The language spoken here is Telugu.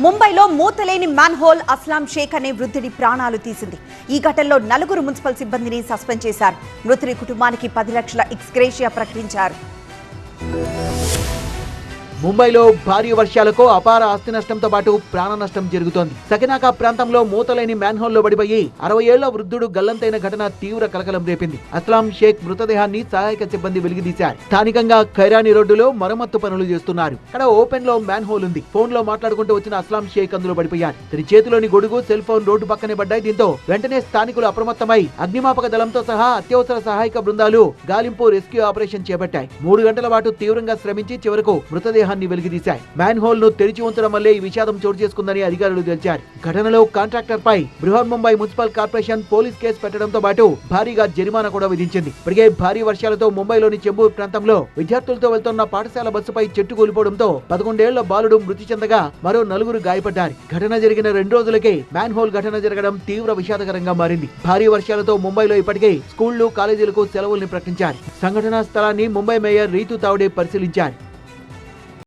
ముంబైలో మూతలేని మ్యాన్హోల్ అస్లాం షేక్ అనే వృద్ధుడి ప్రాణాలు తీసింది. ఈ ఘటనలో 4 మున్సిపల్ సిబ్బందిని సస్పెండ్ చేశారు. మృతుడి కుటుంబానికి 10 లక్షల ఎక్స్గ్రేషియా ప్రకటించారు. ముంబైలో భారీ వర్షాలకు అపార ఆస్తి నష్టంతో పాటు ప్రాణ నష్టం జరుగుతోంది. సకినాకా ప్రాంతంలో మూతలేని మ్యాన్హోల్లో పడిపోయి 60 ఏళ్ల వృద్ధుడు గల్లంతైన ఘటన తీవ్ర కలకలం రేపింది. అస్లాం షేక్ మృతదేహాన్ని సహాయక సిబ్బంది వెలికితీశారు. స్థానికంగా ఖైరానీ రోడ్డులో మరమ్మత్తు పనులు చేస్తున్నారు. అక్కడ ఓపెన్ లో మ్యాన్హోల్ ఉంది. ఫోన్ లో మాట్లాడుకుంటూ వచ్చిన అస్లాం షేక్ అందులో పడిపోయారు. తన చేతిలోని గొడుగు, సెల్ ఫోన్ రోడ్డు పక్కనే పడ్డాయి. దీంతో వెంటనే స్థానికులు అప్రమత్తమై అగ్నిమాపక దళంతో సహా అత్యవసర సహాయక బృందాలు గాలింపు రెస్క్యూ ఆపరేషన్ చేపట్టాయి. 3 గంటల పాటు తీవ్రంగా శ్రమించి చివరకు మృతదేహాన్ని వెలికితీశాయి. మ్యాన్ హోల్ ను తెరిచి ఉంచడం వల్లే ఈ విషాదం చోటు చేసుకుందని అధికారులు తెలిపారు. ఘటనలో కాంట్రాక్టర్ పై Brihan Mumbai municipal corporation police case పెట్టడంతో పాటు భారీగా జరిమానా కూడా విధించింది. ఇప్పటికే భారీ వర్షాలతో ముంబైలోని చెంబూర్ ప్రాంతంలో విద్యార్థులతో వెళ్తున్న పాఠశాల బస్సుపై చెట్టు కూలిపోవడంతో 11 ఏళ్ల బాలుడు మృతి చెందగా మరో 4 గాయపడ్డారు. ఘటన జరిగిన 2 రోజులకే మ్యాన్ హోల్ ఘటన జరగడం తీవ్ర విషాదకరంగా మారింది. భారీ వర్షాలతో ముంబైలో ఇప్పటికే స్కూళ్లు, కాలేజీలకు సెలవుల్ని ప్రకటించారు. సంఘటనా స్థలాన్ని ముంబై మేయర్ రీతూ తావ్డే పరిశీలించారు.